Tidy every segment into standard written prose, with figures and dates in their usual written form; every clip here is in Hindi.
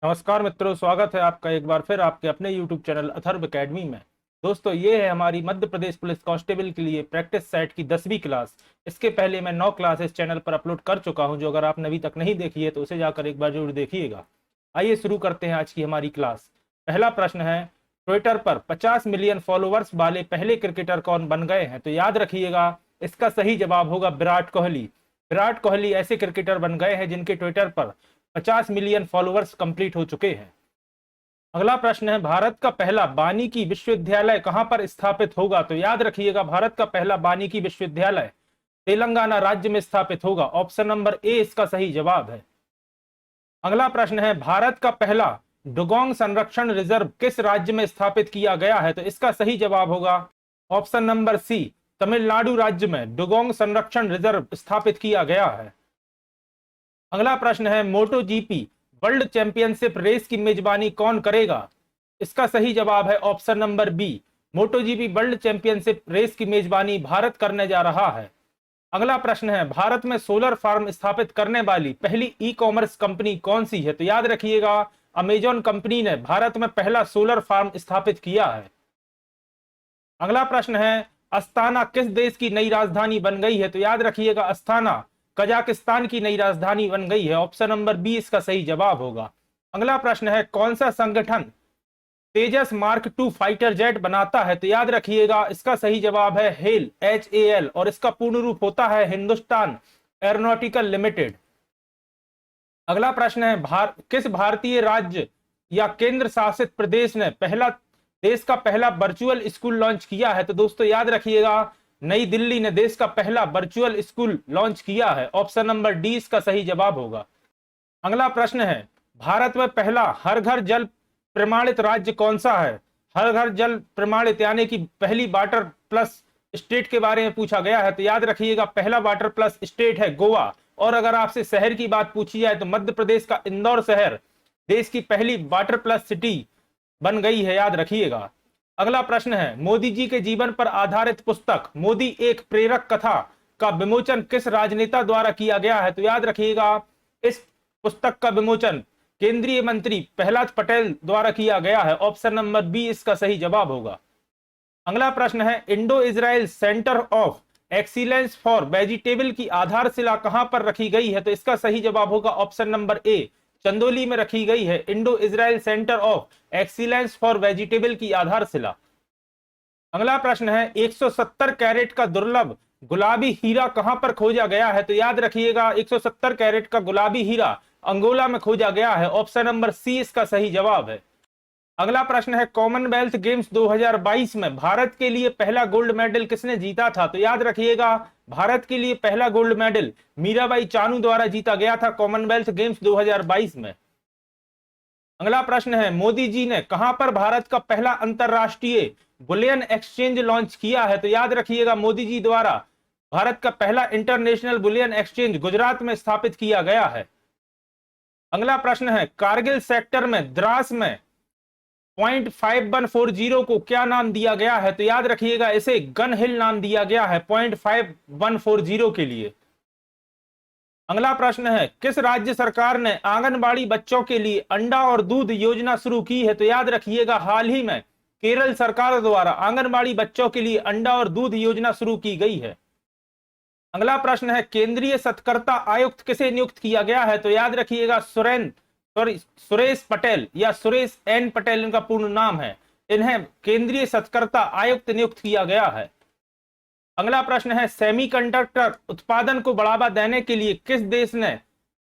नमस्कार मित्रों, स्वागत है आपका एक बार फिर आपके अपने YouTube चैनल अथर्व एकेडमी में। दोस्तों, ये है हमारी मध्य प्रदेश पुलिस कांस्टेबल के लिए प्रैक्टिस सेट की 10वीं क्लास। इसके पहले मैं 9 क्लास इस चैनल पर अपलोड कर चुका हूं, जो अगर आपने अभी तक नहीं देखी है तो उसे जाकर एक बार जरूर देखिएगा। आइए शुरू करते हैं आज की हमारी क्लास। पहला प्रश्न है, ट्विटर पर 50 मिलियन फॉलोअर्स वाले पहले क्रिकेटर कौन बन गए हैं? तो याद रखिएगा, इसका सही जवाब होगा विराट कोहली। विराट कोहली ऐसे क्रिकेटर बन गए हैं जिनके ट्विटर पर 50 मिलियन फॉलोअर्स कंप्लीट हो चुके हैं। अगला प्रश्न है, भारत का पहला वानिकी विश्वविद्यालय कहां पर स्थापित होगा? तो याद रखिएगा, भारत का पहला वानिकी विश्वविद्यालय तेलंगाना राज्य में स्थापित होगा। ऑप्शन नंबर ए इसका सही जवाब है। अगला प्रश्न है, भारत का पहला डुगोंग संरक्षण रिजर्व किस राज्य में स्थापित किया गया है? तो इसका सही जवाब होगा ऑप्शन नंबर सी, तमिलनाडु राज्य में डुगोंग संरक्षण रिजर्व स्थापित किया गया है। अगला प्रश्न है, मोटो जीपी वर्ल्ड चैंपियनशिप रेस की मेजबानी कौन करेगा? इसका सही जवाब है ऑप्शन नंबर बी, मोटो जीपी वर्ल्ड चैंपियनशिप रेस की मेजबानी भारत करने जा रहा है। अगला प्रश्न है, भारत में सोलर फार्म स्थापित करने वाली पहली ई कॉमर्स कंपनी कौन सी है? तो याद रखिएगा, अमेजॉन कंपनी ने भारत में पहला सोलर फार्म स्थापित किया है। अगला प्रश्न है, अस्ताना किस देश की नई राजधानी बन गई है? तो याद रखिएगा, अस्ताना कजाकिस्तान की नई राजधानी बन गई है। ऑप्शन नंबर बी इसका सही जवाब होगा। अगला प्रश्न है, कौन सा संगठन तेजस मार्क 2 फाइटर जेट बनाता है? तो याद रखिएगा, इसका सही जवाब है हेल, HAL, और इसका पूर्ण रूप होता है हिंदुस्तान एरोनॉटिकल लिमिटेड। अगला प्रश्न है, किस भारतीय राज्य या केंद्र शासित प्रदेश ने देश का पहला वर्चुअल स्कूल लॉन्च किया है? तो दोस्तों याद रखिएगा, नई दिल्ली ने देश का पहला वर्चुअल स्कूल लॉन्च किया है। ऑप्शन नंबर डी इसका सही जवाब होगा। अगला प्रश्न है, भारत में पहला हर घर जल प्रमाणित राज्य कौन सा है? हर घर जल प्रमाणित यानी कि पहली वाटर प्लस स्टेट के बारे में पूछा गया है। तो याद रखिएगा, पहला वाटर प्लस स्टेट है गोवा। और अगर आपसे शहर की बात पूछी जाए तो मध्य प्रदेश का इंदौर शहर देश की पहली वाटर प्लस सिटी बन गई है, याद रखिएगा। अगला प्रश्न है, मोदी जी के जीवन पर आधारित पुस्तक मोदी एक प्रेरक कथा का विमोचन किस राजनेता द्वारा किया गया है? तो याद रखिएगा, इस पुस्तक का विमोचन केंद्रीय मंत्री प्रहलाद पटेल द्वारा किया गया है। ऑप्शन नंबर बी इसका सही जवाब होगा। अगला प्रश्न है, Indo Israel centre of excellence for vegetable की आधारशिला कहां पर रखी गई है? तो इसका सही जवाब होगा ऑप्शन नंबर ए, चंदौली में रखी गई है Indo Israel centre of excellence for vegetable की आधारशिला। अगला प्रश्न है, 170 कैरेट का दुर्लभ गुलाबी हीरा कहां पर खोजा गया है? तो याद रखिएगा, 170 कैरेट का गुलाबी हीरा अंगोला में खोजा गया है। ऑप्शन नंबर सी इसका सही जवाब है। अगला प्रश्न है, कॉमनवेल्थ गेम्स 2022 में भारत के लिए पहला गोल्ड मेडल किसने जीता था? तो याद रखिएगा, भारत के लिए पहला गोल्ड मेडल मीराबाई चानू द्वारा जीता गया था कॉमनवेल्थ गेम्स 2022 में। अगला प्रश्न है, मोदी जी ने कहां पर भारत का पहला अंतरराष्ट्रीय बुलियन एक्सचेंज लॉन्च किया है? तो याद रखिएगा, मोदी जी द्वारा भारत का पहला इंटरनेशनल बुलियन एक्सचेंज गुजरात में स्थापित किया गया है। अगला प्रश्न है, कारगिल सेक्टर में द्रास में .5140 को क्या नाम दिया गया है? तो याद रखिएगा, इसे गन हिल नाम दिया गया है .5140 के लिए। अगला प्रश्न है, किस राज्य सरकार ने आंगनबाड़ी बच्चों के लिए अंडा और दूध योजना शुरू की है? तो याद रखिएगा, हाल ही में केरल सरकार द्वारा आंगनबाड़ी बच्चों के लिए अंडा और दूध योजना शुरू की गई है। अगला प्रश्न है, केंद्रीय सतर्कता आयुक्त किसे नियुक्त किया गया है? तो याद रखिएगा, सुरेश पटेल या सुरेश एन पटेल इनका पूर्ण नाम है। इन्हें केंद्रीय सतर्कता आयुक्त नियुक्त किया गया है। अगला प्रश्न है, सेमीकंडक्टर उत्पादन को बढ़ावा देने के लिए किस देश ने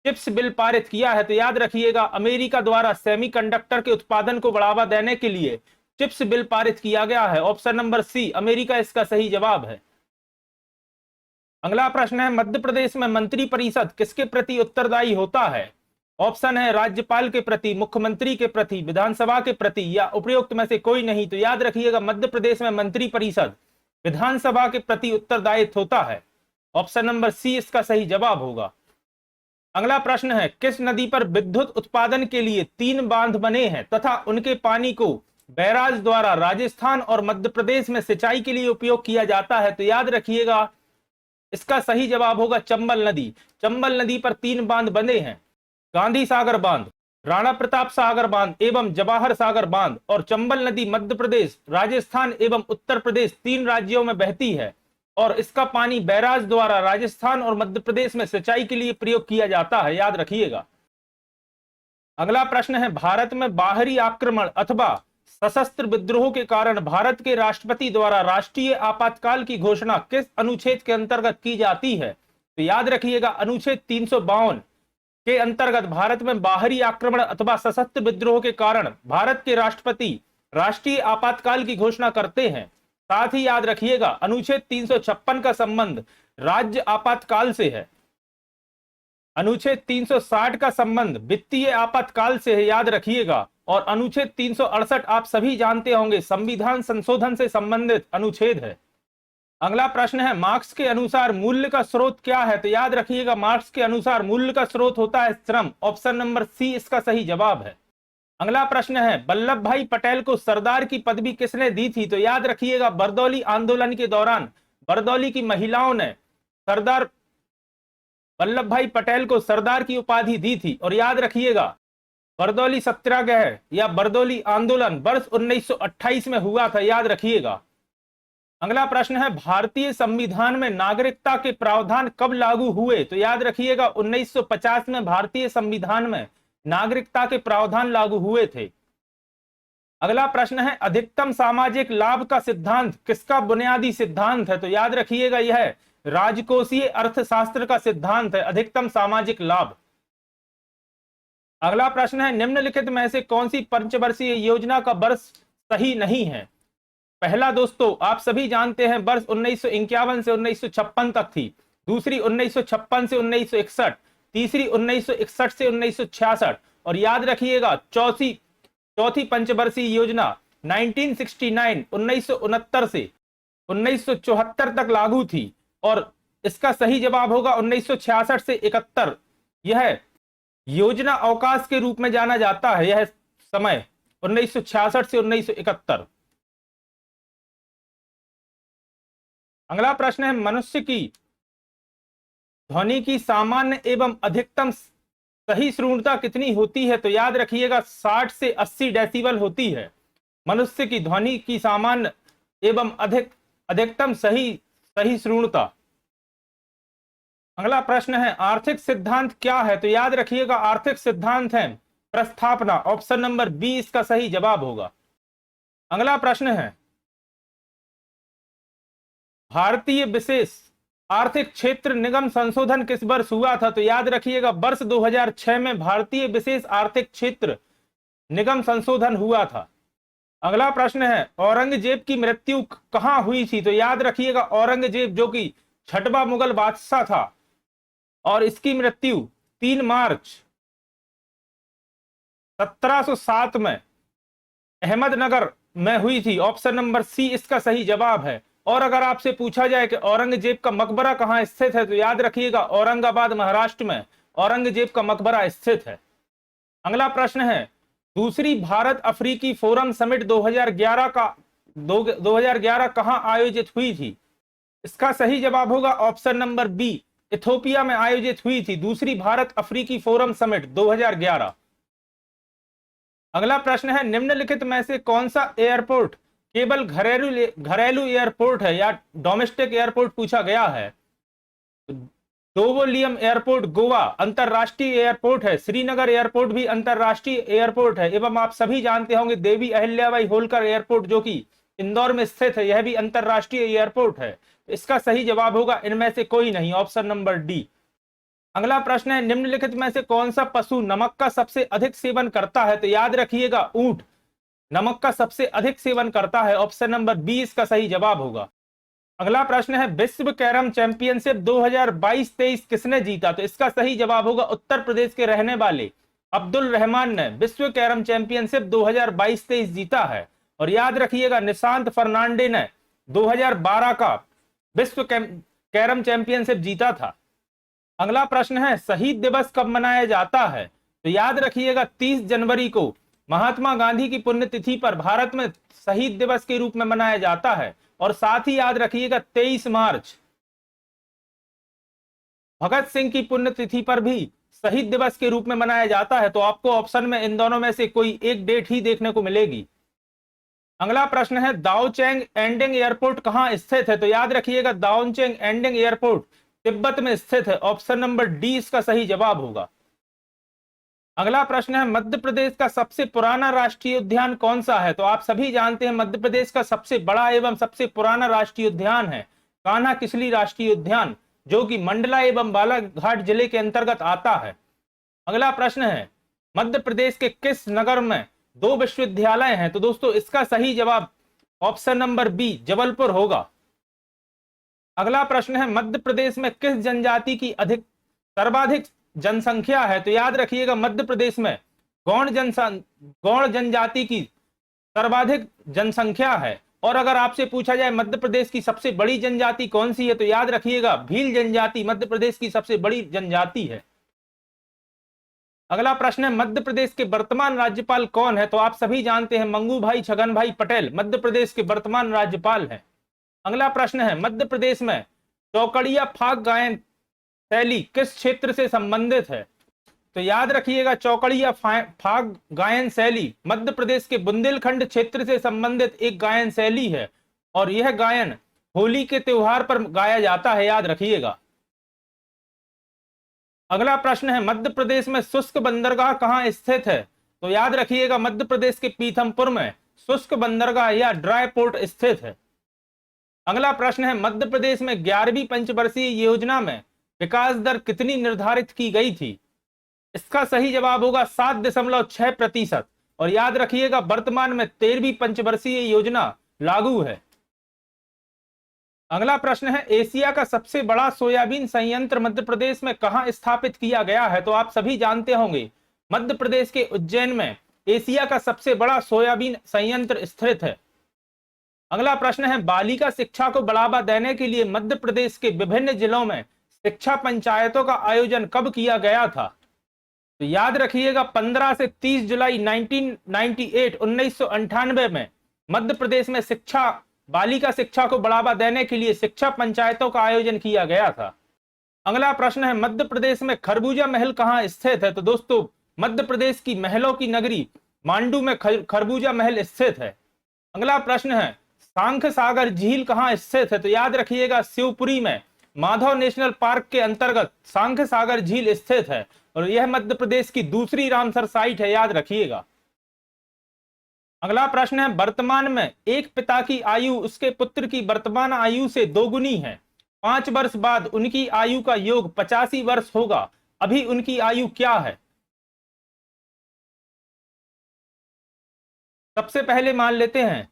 चिप्स बिल पारित किया है? तो याद रखिएगा, अमेरिका द्वारा सेमीकंडक्टर के उत्पादन को बढ़ावा देने के लिए चिप्स बिल पारित किया गया है। ऑप्शन नंबर सी, अमेरिका इसका सही जवाब है। अगला प्रश्न है, मध्य प्रदेश में मंत्री परिषद किसके प्रति उत्तरदायी होता है? ऑप्शन है राज्यपाल के प्रति, मुख्यमंत्री के प्रति, विधानसभा के प्रति, या उपयुक्त में से कोई नहीं। तो याद रखिएगा, मध्य प्रदेश में मंत्री परिषद विधानसभा के प्रति उत्तरदायित्व होता है। ऑप्शन नंबर सी इसका सही जवाब होगा। अगला प्रश्न है, किस नदी पर विद्युत उत्पादन के लिए 3 बांध बने हैं तथा उनके पानी को बैराज द्वारा राजस्थान और मध्य प्रदेश में सिंचाई के लिए उपयोग किया जाता है? तो याद रखिएगा, इसका सही जवाब होगा चंबल नदी। चंबल नदी पर 3 बांध बने हैं, गांधी सागर बांध, राणा प्रताप सागर बांध एवं जवाहर सागर बांध और चंबल नदी मध्य प्रदेश, राजस्थान एवं उत्तर प्रदेश 3 राज्यों में बहती है और इसका पानी बैराज द्वारा राजस्थान और मध्य प्रदेश में सिंचाई के लिए प्रयोग किया जाता है, याद रखिएगा। अगला प्रश्न है, भारत में बाहरी आक्रमण अथवा सशस्त्र विद्रोह के कारण भारत के राष्ट्रपति द्वारा राष्ट्रीय आपातकाल की घोषणा किस अनुच्छेद के अंतर्गत की जाती है? तो याद रखिएगा, अनुच्छेद 352 के अंतर्गत भारत में बाहरी आक्रमण अथवा सशस्त्र विद्रोह के कारण भारत के राष्ट्रपति राष्ट्रीय आपातकाल की घोषणा करते हैं। साथ ही याद रखिएगा, अनुच्छेद 356 का संबंध राज्य आपातकाल से है, अनुच्छेद 360 का संबंध वित्तीय आपातकाल से है, याद रखिएगा। और अनुच्छेद 368 आप सभी जानते होंगे, संविधान संशोधन से संबंधित अनुच्छेद है। अगला प्रश्न है, मार्क्स के अनुसार मूल्य का स्रोत क्या है? तो याद रखिएगा, मार्क्स के अनुसार मूल्य का स्रोत होता है श्रम। ऑप्शन नंबर सी इसका सही जवाब है। अगला प्रश्न है, वल्लभ भाई पटेल को सरदार की पदवी किसने दी थी? तो याद रखिएगा, बरदौली आंदोलन के दौरान बरदौली की महिलाओं ने सरदार वल्लभ भाई पटेल को सरदार की उपाधि दी थी। और याद रखिएगा, बरदौली सत्याग्रह या बरदौली आंदोलन वर्ष 1928 में हुआ था, याद रखिएगा। अगला प्रश्न है, भारतीय संविधान में नागरिकता के प्रावधान कब लागू हुए? तो याद रखिएगा, 1950 में भारतीय संविधान में नागरिकता के प्रावधान लागू हुए थे। अगला प्रश्न है, अधिकतम सामाजिक लाभ का सिद्धांत किसका बुनियादी सिद्धांत है? तो याद रखिएगा, यह राजकोषीय अर्थशास्त्र का सिद्धांत है, अधिकतम सामाजिक लाभ। अगला प्रश्न है, निम्नलिखित में से कौन सी पंचवर्षीय योजना का वर्ष सही नहीं है? पहला दोस्तों, आप सभी जानते हैं, वर्ष 1951 से 1956 तक थी। दूसरी 1956 से 1961, तीसरी 1961 से 1966 और याद रखिएगा चौथी पंचवर्षीय योजना 1969 से 1974 तक लागू थी और इसका सही जवाब होगा 1966 से 71। यह योजना अवकाश के रूप में जाना जाता है, यह समय 1966 से 1971। अगला प्रश्न है, मनुष्य की ध्वनि की सामान्य एवं अधिकतम सही श्रृंखला कितनी होती है? तो याद रखिएगा, 60 से 80 डेसिबल होती है मनुष्य की ध्वनि की सामान्य एवं अधिकतम सही श्रृंखला। अगला प्रश्न है, आर्थिक सिद्धांत क्या है? तो याद रखिएगा, आर्थिक सिद्धांत है प्रस्थापना। ऑप्शन नंबर बी इसका सही जवाब होगा। अगला प्रश्न है, भारतीय विशेष आर्थिक क्षेत्र निगम संशोधन किस वर्ष हुआ था? तो याद रखिएगा, वर्ष 2006 में भारतीय विशेष आर्थिक क्षेत्र निगम संशोधन हुआ था। अगला प्रश्न है, औरंगजेब की मृत्यु कहां हुई थी? तो याद रखिएगा, औरंगजेब जो कि 6वां मुगल बादशाह था और इसकी मृत्यु 3 मार्च 1707 में अहमदनगर में हुई थी। ऑप्शन नंबर सी इसका सही जवाब है। और अगर आपसे पूछा जाए कि औरंगजेब का मकबरा कहां स्थित है, तो याद रखिएगा, औरंगाबाद महाराष्ट्र में औरंगजेब का मकबरा स्थित है। अगला प्रश्न है, दूसरी भारत अफ्रीकी फोरम समिट 2011 कहां आयोजित हुई थी? इसका सही जवाब होगा ऑप्शन नंबर बी, इथोपिया में आयोजित हुई थी दूसरी भारत अफ्रीकी फोरम समिट 2011। अगला प्रश्न है, निम्नलिखित में से कौन सा एयरपोर्ट केवल घरेलू एयरपोर्ट है या डोमेस्टिक एयरपोर्ट पूछा गया है? डोवोलियम एयरपोर्ट गोवा अंतरराष्ट्रीय एयरपोर्ट है, श्रीनगर एयरपोर्ट भी अंतरराष्ट्रीय एयरपोर्ट है, एवं आप सभी जानते होंगे देवी अहिल्याबाई होलकर एयरपोर्ट जो कि इंदौर में स्थित है, यह भी अंतरराष्ट्रीय एयरपोर्ट है। इसका सही जवाब होगा इनमें से कोई नहीं, ऑप्शन नंबर डी। अगला प्रश्न है, निम्नलिखित में से कौन सा पशु नमक का सबसे अधिक सेवन करता है? तो याद रखिएगा, ऊंट नमक का सबसे अधिक सेवन करता है। ऑप्शन नंबर बी इसका सही जवाब होगा। अगला प्रश्न है, विश्व कैरम चैंपियनशिप 2022-23 किसने जीता? तो इसका सही जवाब होगा उत्तर प्रदेश के रहने वाले अब्दुल रहमान ने विश्व कैरम चैंपियनशिप 2022-23 जीता है। और याद रखिएगा, निशांत फर्नांडे ने 2012 का विश्व कैरम चैंपियनशिप जीता था। अगला प्रश्न है, शहीद दिवस कब मनाया जाता है? तो याद रखिएगा, 30 जनवरी को महात्मा गांधी की पुण्यतिथि पर भारत में शहीद दिवस के रूप में मनाया जाता है। और साथ ही याद रखिएगा, 23 मार्च भगत सिंह की पुण्यतिथि पर भी शहीद दिवस के रूप में मनाया जाता है? तो आपको ऑप्शन में इन दोनों में से कोई एक डेट ही देखने को मिलेगी। अगला प्रश्न है दाओचेंग एंडिंग एयरपोर्ट कहां स्थित है? तो याद रखिएगा दाओचेंग एंडिंग एयरपोर्ट तिब्बत में स्थित है। ऑप्शन नंबर डी इसका सही जवाब होगा। अगला प्रश्न है मध्य प्रदेश का सबसे पुराना राष्ट्रीय उद्यान कौन सा है? तो आप सभी जानते हैं मध्य प्रदेश का सबसे बड़ा एवं सबसे पुराना राष्ट्रीय उद्यान है कान्हा किसली राष्ट्रीय उद्यान, जो कि मंडला एवं बालाघाट जिले के अंतर्गत आता है। अगला प्रश्न है मध्य प्रदेश के किस नगर में 2 विश्वविद्यालय हैं? तो दोस्तों इसका सही जवाब ऑप्शन नंबर बी जबलपुर होगा। अगला प्रश्न है मध्य प्रदेश में किस जनजाति की सर्वाधिक जनसंख्या है? तो याद रखिएगा मध्य प्रदेश में गौड़ जनजाति की सर्वाधिक जनसंख्या है। और अगर आपसे पूछा जाए मध्य प्रदेश की सबसे बड़ी जनजाति कौन सी है, तो याद रखिएगा भील जनजाति मध्य प्रदेश की सबसे बड़ी जनजाति है। अगला प्रश्न है मध्य प्रदेश के वर्तमान राज्यपाल कौन है? तो आप सभी जानते हैं मंगू भाई छगन भाई पटेल मध्य प्रदेश के वर्तमान राज्यपाल हैं। अगला प्रश्न है मध्य प्रदेश में चौकड़िया फाग गायन शैली किस क्षेत्र से संबंधित है? तो याद रखिएगा चौकड़िया फाग गायन शैली मध्य प्रदेश के बुंदेलखंड क्षेत्र से संबंधित एक गायन शैली है और यह गायन होली के त्योहार पर गाया जाता है, याद रखिएगा। अगला प्रश्न है मध्य प्रदेश में शुष्क बंदरगाह कहां स्थित है? तो याद रखिएगा मध्य प्रदेश के पीथमपुर में शुष्क बंदरगाह या ड्राई पोर्ट स्थित है। अगला प्रश्न है मध्य प्रदेश में 11वीं पंचवर्षीय योजना में विकास दर कितनी निर्धारित की गई थी? इसका सही जवाब होगा 7.6%। और याद रखिएगा वर्तमान में 13वीं पंचवर्षीय योजना लागू है। अगला प्रश्न है एशिया का सबसे बड़ा सोयाबीन संयंत्र मध्य प्रदेश में कहां स्थापित किया गया है? तो आप सभी जानते होंगे मध्य प्रदेश के उज्जैन में एशिया का सबसे बड़ा सोयाबीन संयंत्र स्थित है। अगला प्रश्न है बालिका शिक्षा को बढ़ावा देने के लिए मध्य प्रदेश के विभिन्न जिलों में शिक्षा पंचायतों का आयोजन कब किया गया था? तो याद रखिएगा 15 से 30 जुलाई 1998 में मध्य प्रदेश में बालिका शिक्षा को बढ़ावा देने के लिए शिक्षा पंचायतों का आयोजन किया गया था। अगला प्रश्न है मध्य प्रदेश में खरबूजा महल कहां स्थित है? तो दोस्तों मध्य प्रदेश की महलों की नगरी मांडू में खरबूजा महल स्थित है। अगला प्रश्न है सांख सागर झील कहां स्थित है? तो याद रखिएगा शिवपुरी में माधव नेशनल पार्क के अंतर्गत सांख सागर झील स्थित है और यह मध्य प्रदेश की दूसरी रामसर साइट है, याद रखिएगा। अगला प्रश्न है वर्तमान में एक पिता की आयु उसके पुत्र की वर्तमान आयु से दोगुनी है। 5 वर्ष बाद उनकी आयु का योग 85 वर्ष होगा। अभी उनकी आयु क्या है? सबसे पहले मान लेते हैं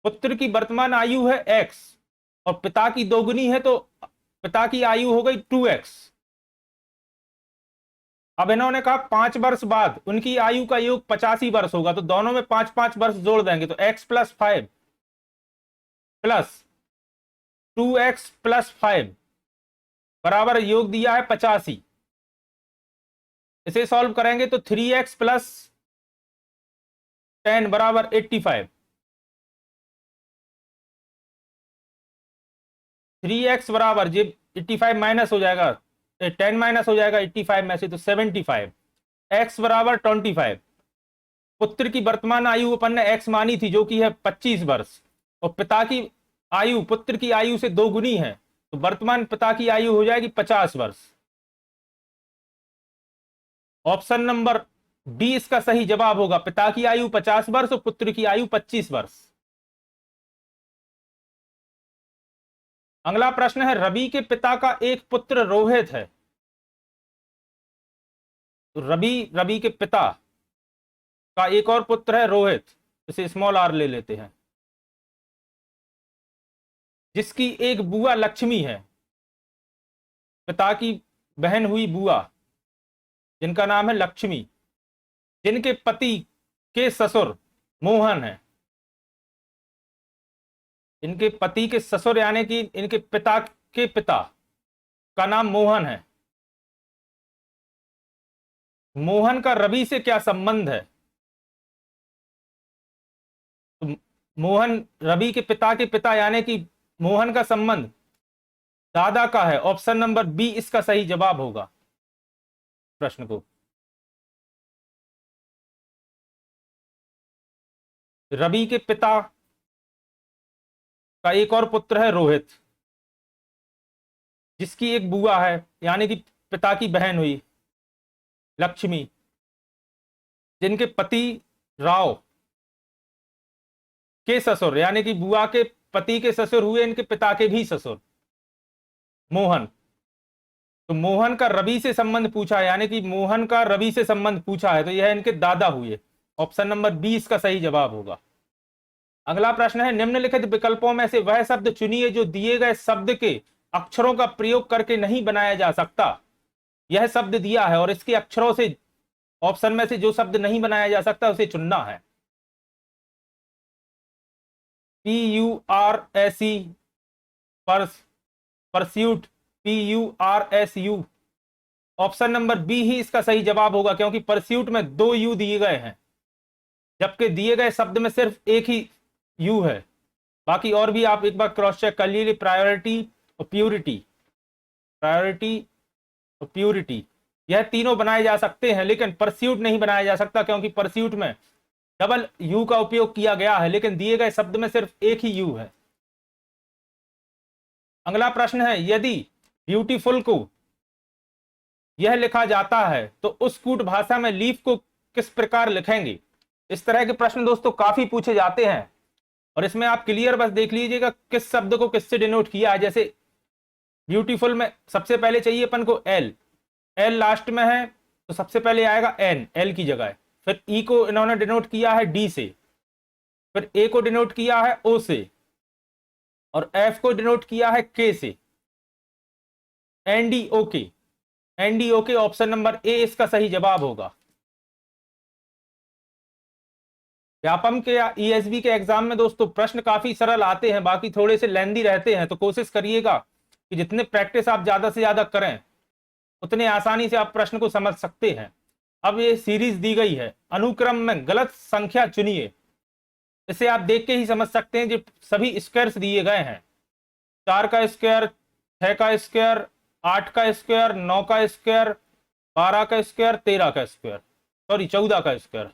पुत्र की वर्तमान आयु है x और पिता की दोगुनी है तो पिता की आयु हो गई 2x। अब इन्होंने कहा 5 वर्ष बाद उनकी आयु का योग 85 वर्ष होगा, तो दोनों में 5-5 वर्ष जोड़ देंगे तो x + 5 + 2x + 5 बराबर योग दिया है 85। इसे सॉल्व करेंगे तो 3x + 10 बराबर 85। 3x बराबर जी 85 माइनस हो जाएगा, 10 माइनस हो जाएगा 85 में से तो 75। x बराबर 25। पुत्र की वर्तमान आयु अपन ने x मानी थी जो कि है 25 वर्ष और पिता की आयु पुत्र की आयु से दोगुनी है तो वर्तमान पिता की आयु हो जाएगी 50 वर्ष। ऑप्शन नंबर डी इसका सही जवाब होगा। पिता की आयु 50 वर्ष और पुत्र की आयु 25 वर्ष। अगला प्रश्न है रवि के पिता का एक पुत्र रोहित है। रवि के पिता का एक और पुत्र है रोहित, इसे स्मॉल r ले लेते हैं, जिसकी एक बुआ लक्ष्मी है। पिता की बहन हुई बुआ जिनका नाम है लक्ष्मी, जिनके पति के ससुर मोहन है। इनके पति के ससुर यानी कि इनके पिता के पिता का नाम मोहन है। मोहन का रवि से क्या संबंध है? तो मोहन रवि के पिता यानी कि मोहन का संबंध दादा का है। ऑप्शन नंबर बी इसका सही जवाब होगा। प्रश्न को। रवि के पिता का एक और पुत्र है रोहित, जिसकी एक बुआ है, यानी कि पिता की बहन हुई लक्ष्मी, जिनके पति राव के ससुर, यानी कि बुआ के पति के ससुर हुए इनके पिता के भी ससुर, मोहन। तो मोहन का रवि से संबंध पूछा है, यानी कि मोहन का रवि से संबंध पूछा है, तो यह इनके दादा हुए। ऑप्शन नंबर 20 का सही जवाब होगा। अगला प्रश्न है, निम्नलिखित विकल्पों में से वह शब्द चुनिए जो दिए गए शब्द के अक्षरों का प्रयोग करके नहीं बनाया जा सकता। यह शब्द दिया है और इसके अक्षरों से, ऑप्शन में से जो शब्द नहीं बनाया जा सकता उसे चुनना है। PURSE, pursuit, PURSU। Option number B ही इसका सही जवाब होगा, क्योंकि परस्यूट में 2 यू दिए गए हैं, जबकि दिए गए शब्द में सिर्फ एक ही यू है। बाकी और भी आप एक बार क्रॉस चेक कर लीजिए। प्रायोरिटी और प्यूरिटी, प्रायोरिटी और प्यूरिटी, यह तीनों बनाए जा सकते हैं, लेकिन परस्यूट नहीं बनाया जा सकता, क्योंकि परस्यूट में डबल यू का उपयोग किया गया है, लेकिन दिए गए शब्द में सिर्फ एक ही यू है। अगला प्रश्न है, यदि ब्यूटीफुल को यह लिखा जाता है तो उस कूट भाषा में लीफ को किस प्रकार लिखेंगे। इस तरह के प्रश्न दोस्तों काफी पूछे जाते हैं, और इसमें आप क्लियर बस देख लीजिएगा किस शब्द को किससे डिनोट किया है। जैसे ब्यूटीफुल में सबसे पहले चाहिए अपन को एल, एल लास्ट में है तो सबसे पहले आएगा एन, एल की जगह। फिर ई को इन्होंने डिनोट किया है डी से, फिर ए को डिनोट किया है ओ से, और एफ को डिनोट किया है के से। एनडीओ के, एनडीओ के, ऑप्शन नंबर ए इसका सही जवाब होगा। व्यापम के या ईएसबी के एग्जाम में दोस्तों प्रश्न काफी सरल आते हैं, बाकी थोड़े से लेंदी रहते हैं, तो कोशिश करिएगा कि जितने प्रैक्टिस आप ज्यादा से ज्यादा करें उतने आसानी से आप प्रश्न को समझ सकते हैं। अब ये सीरीज दी गई है, अनुक्रम में गलत संख्या चुनिए। इसे आप देख के ही समझ सकते हैं, जो सभी स्क्वायर्स दिए गए हैं, 4 का स्क्वायर, 6 का स्क्वायर, 8 का स्क्वायर, 9 का स्क्वायर, 12 का स्क्वायर, 13 का स्क्वायर, सॉरी 14 का स्क्वायर,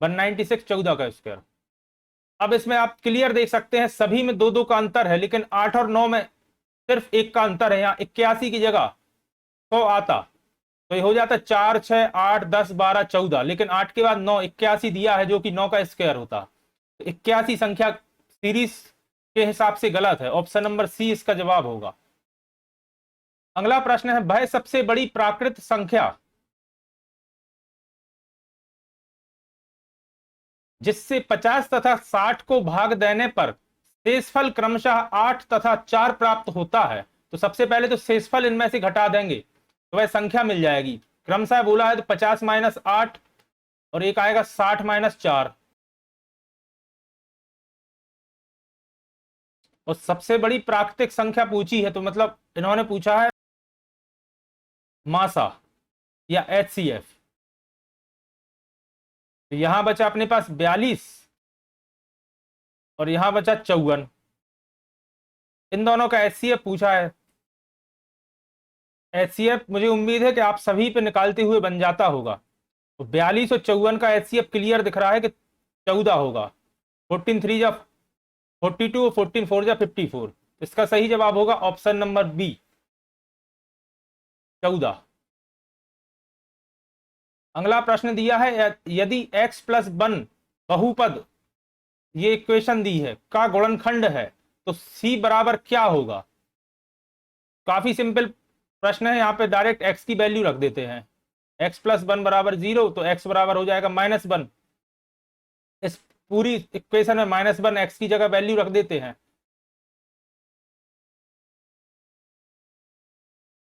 196, 14 का स्क्वायर। अब इसमें आप क्लियर देख सकते हैं सभी में 2-2 का अंतर है, लेकिन 8 और 9 में सिर्फ 1 का अंतर है। यहाँ 81 की जगह 100 आता तो ये हो जाता 4, 6, 8, 10, 12, 14, लेकिन 8 के बाद 9, 81 दिया है जो कि 9 का स्क्वायर होता। तो 81 संख्या सीरीज के हिसाब से गलत है, ऑप्शन नंबर सी इसका जवाब होगा। अगला प्रश्न है, वह सबसे बड़ी प्राकृत संख्या जिससे 50 तथा 60 को भाग देने पर शेषफल क्रमशः 8 तथा 4 प्राप्त होता है। तो सबसे पहले तो शेषफल इनमें से घटा देंगे तो वह संख्या मिल जाएगी। क्रमशः बोला है तो 50 माइनस 8 और एक आएगा 60 माइनस 4। और सबसे बड़ी प्राकृतिक संख्या पूछी है तो मतलब इन्होंने पूछा है मासा या HCF। तो यहां बचा अपने पास 42 और यहां बचा 54। इन दोनों का HCF पूछा है। HCF मुझे उम्मीद है कि आप सभी पे निकालते हुए बन जाता होगा। तो 42 और 54 का HCF क्लियर दिख रहा है कि 14 होगा। 14 3 जा 42 और 14 4 जा 54। इसका सही जवाब होगा ऑप्शन नंबर बी, 14। अगला प्रश्न दिया है, यदि x प्लस 1 बहुपद, ये इक्वेशन दी है, का गुणनखंड है तो c बराबर क्या होगा। काफी सिंपल प्रश्न है, यहाँ पे डायरेक्ट x की वैल्यू रख देते हैं। x प्लस 1 बराबर 0 तो x बराबर हो जाएगा -1। इस पूरी इक्वेशन में -1 x की जगह वैल्यू रख देते हैं।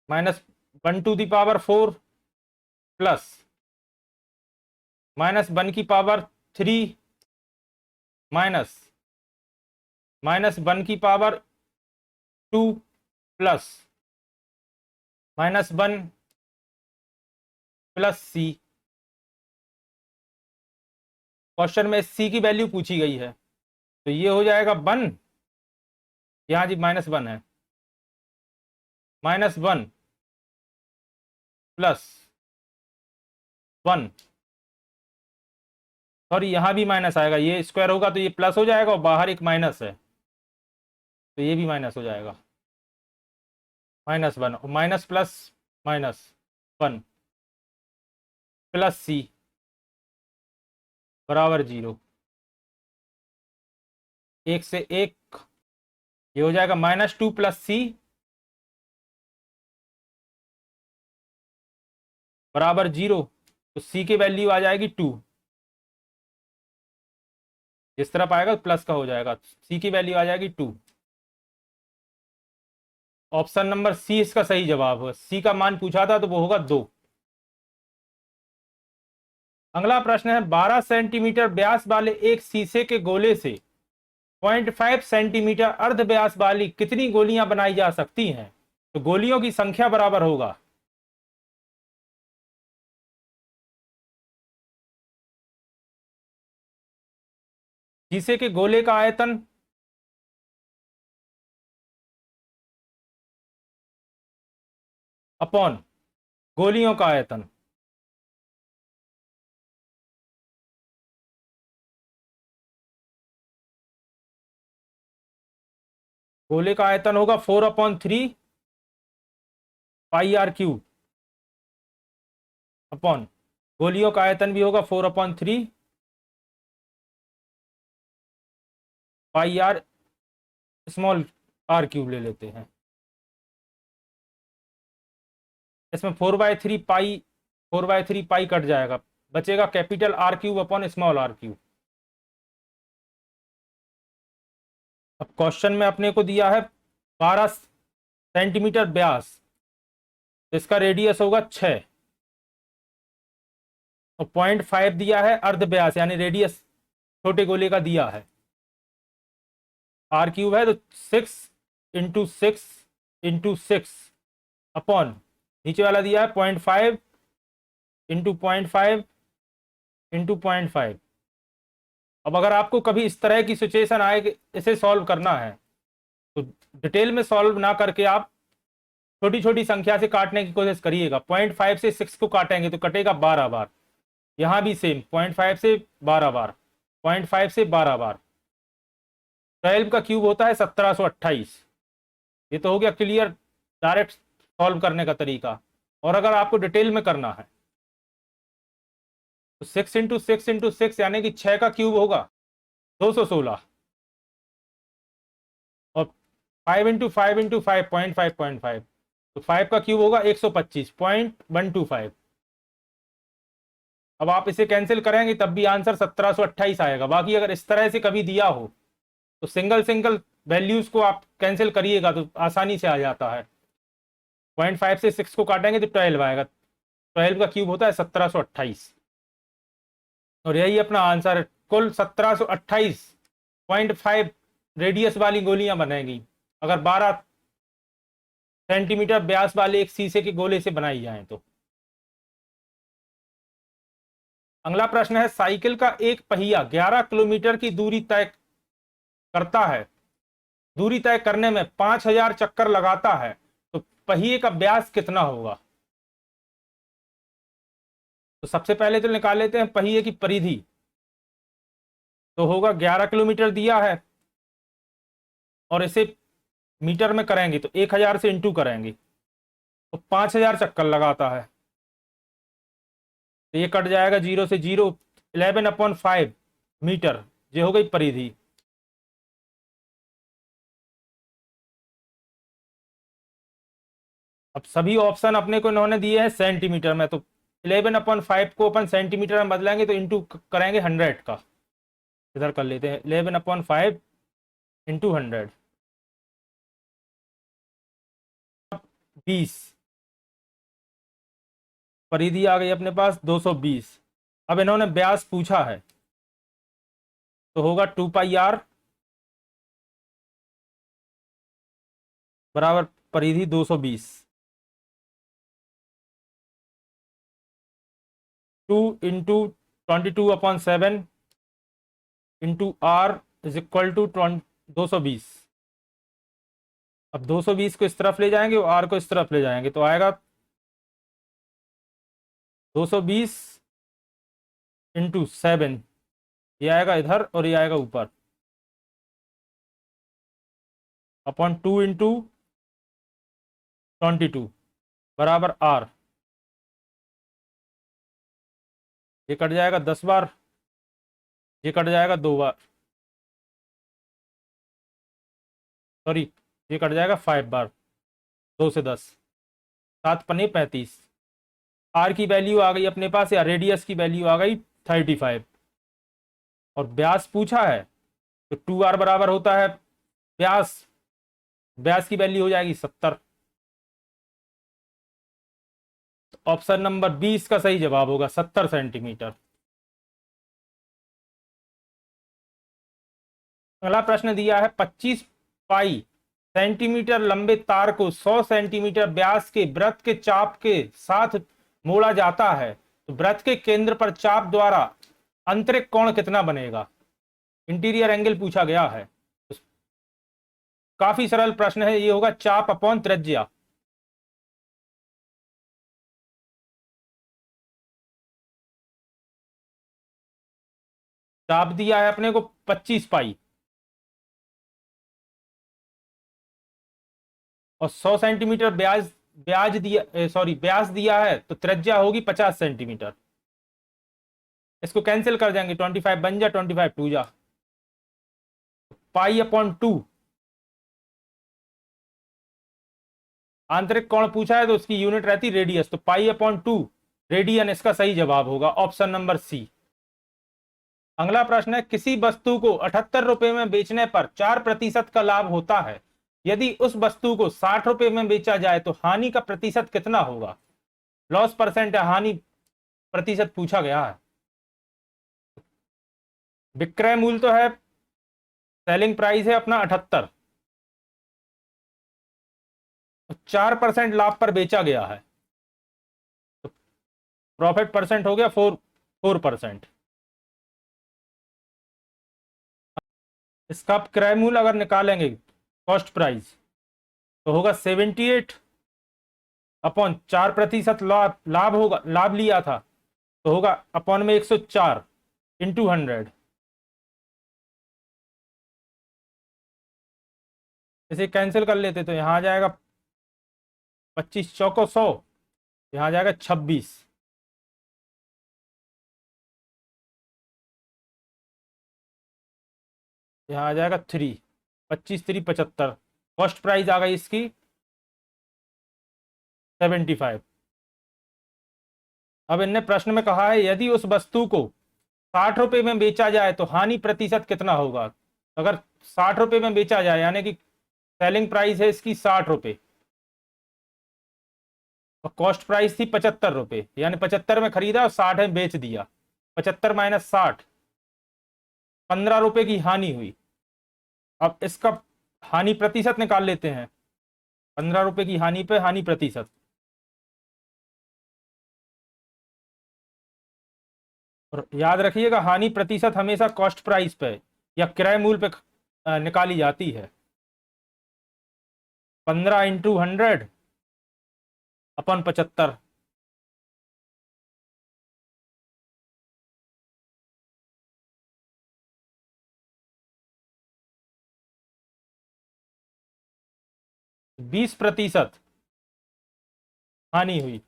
-1 टू दी पावर 4 प्लस -1 की पावर 3 माइनस -1 की पावर 2 प्लस -1 प्लस सी। क्वेश्चन में सी की वैल्यू पूछी गई है तो ये हो जाएगा 1, यहाँ जी -1 है, -1 +1, सॉरी यहाँ भी माइनस आएगा, ये स्क्वायर होगा तो ये प्लस हो जाएगा और बाहर एक माइनस है तो ये भी माइनस हो जाएगा। -1 और माइनस प्लस -1 प्लस सी बराबर 0। एक से एक ये हो जाएगा -2 + सी बराबर 0। तो सी की वैल्यू आ जाएगी 2, जिस तरफ आएगा प्लस का हो जाएगा, सी की वैल्यू आ जाएगी 2। ऑप्शन नंबर सी इसका सही जवाब है। सी का मान पूछा था तो वो होगा 2। अगला प्रश्न है 12 सेंटीमीटर व्यास वाले एक शीशे के गोले से 0.5 सेंटीमीटर अर्ध व्यास वाली कितनी गोलियां बनाई जा सकती हैं? तो गोलियों की संख्या बराबर होगा शीशे के गोले का आयतन अपॉन गोलियों का आयतन। गोले का आयतन होगा 4/3 πr³ अपॉन गोलियों का आयतन भी होगा 4/3 πr स्मॉल r³ ले लेते हैं। इसमें 4/3 पाई कट जाएगा, बचेगा capital R³ upon small r³। अब क्वेश्चन में अपने को दिया है 12 सेंटीमीटर व्यास, इसका रेडियस होगा 6 और 0.5 दिया है अर्ध व्यास यानी रेडियस छोटे गोले का दिया है, r³ है तो 6 × 6 × 6 अपॉन नीचे वाला दिया है 0.5 × 0.5 × 0.5। अब अगर आपको कभी इस तरह की सिचुएशन आए कि इसे सॉल्व करना है तो डिटेल में सॉल्व ना करके आप छोटी छोटी संख्या से काटने की कोशिश करिएगा। 0.5 से 6 को काटेंगे तो कटेगा 12 बार, यहाँ भी सेम 0.5 से 12 बार, 0.5 से 12 बार। 12 का क्यूब होता है 1728। ये तो हो गया क्लियर डायरेक्ट सॉल्व करने का तरीका। और अगर आपको डिटेल में करना है तो 6 × 6 × 6 यानी कि 6 का क्यूब होगा 216 और 5 × 5 × 5 0.5 तो 5 का क्यूब होगा 125.125। अब आप इसे कैंसिल करेंगे तब भी आंसर 1728 आएगा। बाकी अगर इस तरह से कभी दिया हो तो सिंगल सिंगल वैल्यूज को आप कैंसिल करिएगा तो आसानी से आ जाता है। 0.5 से 6 को काटेंगे तो 12 आएगा, 12 का क्यूब होता है 1728 और यही अपना आंसर है। कुल 1728.5 रेडियस वाली गोलियां बनेंगी अगर 12 सेंटीमीटर व्यास वाले एक शीशे के गोले से बनाई जाए तो। अगला प्रश्न है साइकिल का एक पहिया 11 किलोमीटर की दूरी तय करता है, दूरी तय करने में 5000 चक्कर लगाता है, तो पहिए का व्यास कितना होगा? तो सबसे पहले तो निकाल लेते हैं पहिए की परिधि। तो होगा 11 किलोमीटर दिया है और इसे मीटर में करेंगे तो 1000 से इंटू करेंगे तो 5000 चक्कर लगाता है, तो ये कट जाएगा 0 से 0, 11/5 मीटर, ये हो गई परिधि। अब सभी ऑप्शन अपने को इन्होंने दिए हैं सेंटीमीटर में, तो 11/5 को अपन सेंटीमीटर में बदलेंगे तो इंटू करेंगे 100 का। इधर कर लेते हैं 11/5 इंटू 100 20, परिधि आ गई अपने पास 220। अब इन्होंने व्यास पूछा है तो होगा 2πr बराबर परिधि 220, 2 × 22/7 into r is equal to 220। अब 220 को इस तरफ ले जाएंगे और आर को इस तरफ ले जाएंगे तो आएगा 220 इंटू 7, ये आएगा इधर और ये आएगा ऊपर, अपॉन 2 इंटू 22 बराबर आर। ये कट जाएगा 10 बार, ये कट जाएगा 2 बार, सॉरी ये कट जाएगा 5 बार, 2 से 10, 7 पन्ने 35। आर की वैल्यू आ गई अपने पास, या रेडियस की वैल्यू आ गई 35, और व्यास पूछा है तो 2r बराबर होता है व्यास, व्यास की वैल्यू हो जाएगी 70। ऑप्शन नंबर 20 का सही जवाब होगा 70 सेंटीमीटर। अगला प्रश्न दिया है 25 पाई सेंटीमीटर लंबे तार को 100 सेंटीमीटर व्यास के वृत्त के चाप के साथ मोड़ा जाता है, तो वृत्त के केंद्र पर चाप द्वारा आंतरिक कोण कितना बनेगा। इंटीरियर एंगल पूछा गया है। काफी सरल प्रश्न है, ये होगा चाप अपॉन त्रिज्या। चाप दिया है अपने को 25 पाई और 100 सेंटीमीटर व्यास दिया है, तो त्रिज्या होगी 50 सेंटीमीटर। इसको कैंसिल कर देंगे, 25 बन जा, 25 टू जा, पाई अपॉन 2। आंतरिक कोण पूछा है तो उसकी यूनिट रहती रेडियस, तो पाई अपॉन 2 रेडियन इसका सही जवाब होगा ऑप्शन नंबर सी। अगला प्रश्न है किसी वस्तु को 78 रुपए में बेचने पर 4% का लाभ होता है, यदि उस वस्तु को 60 रुपए में बेचा जाए तो हानि का प्रतिशत कितना होगा। लॉस परसेंट है, हानि प्रतिशत पूछा गया है। विक्रय मूल्य तो है, सेलिंग प्राइस है अपना 78, 4% लाभ पर बेचा गया है, तो प्रॉफिट परसेंट हो गया 4%। इसका क्रय मूल्य अगर निकालेंगे कॉस्ट प्राइस तो होगा 78 अपॉन 4% लाभ होगा, लाभ लिया था तो होगा अपॉन में 104 इंटू 100। इसे कैंसिल कर लेते तो यहां आ जाएगा 25 चौको 100, यहां आ जाएगा 26, यहां आ जाएगा 3, 25 3 75। कॉस्ट प्राइस आ गई इसकी 75। अब इनने प्रश्न में कहा है यदि उस वस्तु को 60 रुपए में बेचा जाए तो हानि प्रतिशत कितना होगा। अगर 60 रुपए में बेचा जाए, यानी कि सेलिंग प्राइस है इसकी 60 रुपए और कॉस्ट प्राइस थी 75 रुपए, यानी 75 में खरीदा और 60 में बेच दिया, 75 माइनस 60, 15 रुपए की हानि हुई। अब इसका हानि प्रतिशत निकाल लेते हैं, 15 रुपए की हानि पे हानि प्रतिशत, और याद रखिएगा हानि प्रतिशत हमेशा कॉस्ट प्राइस पे या क्रय मूल्य पे निकाली जाती है। 15 इंटू 100 अपन 75, बीस प्रतिशत हानि हुई।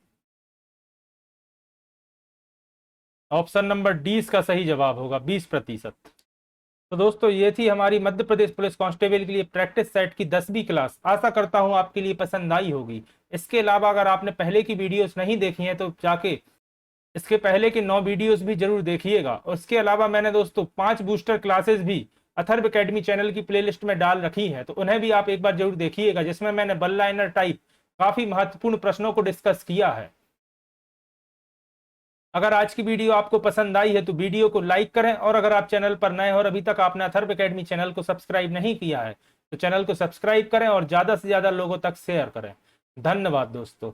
ऑप्शन नंबर डी इसका सही जवाब होगा 20%। तो दोस्तों ये थी हमारी मध्य प्रदेश पुलिस कांस्टेबल के लिए प्रैक्टिस सेट की 10वीं क्लास। आशा करता हूं आपके लिए पसंद आई होगी। इसके अलावा अगर आपने पहले की वीडियोस नहीं देखी हैं तो जाके इसके पहले की 9 वीडियोस भी जरूर देखिएगा। और इसके अलावा मैंने दोस्तों 5 बूस्टर क्लासेस भी अथर्व एकेडमी चैनल की प्लेलिस्ट में डाल रखी है, तो उन्हें भी आप एक बार जरूर देखिएगा, जिसमें मैंने वन लाइनर टाइप काफी महत्वपूर्ण प्रश्नों को डिस्कस किया है। अगर आज की वीडियो आपको पसंद आई है तो वीडियो को लाइक करें, और अगर आप चैनल पर नए हो और अभी तक आपने अथर्व एकेडमी चैनल को सब्सक्राइब नहीं किया है तो चैनल को सब्सक्राइब करें और ज्यादा से ज्यादा लोगों तक शेयर करें। धन्यवाद दोस्तों।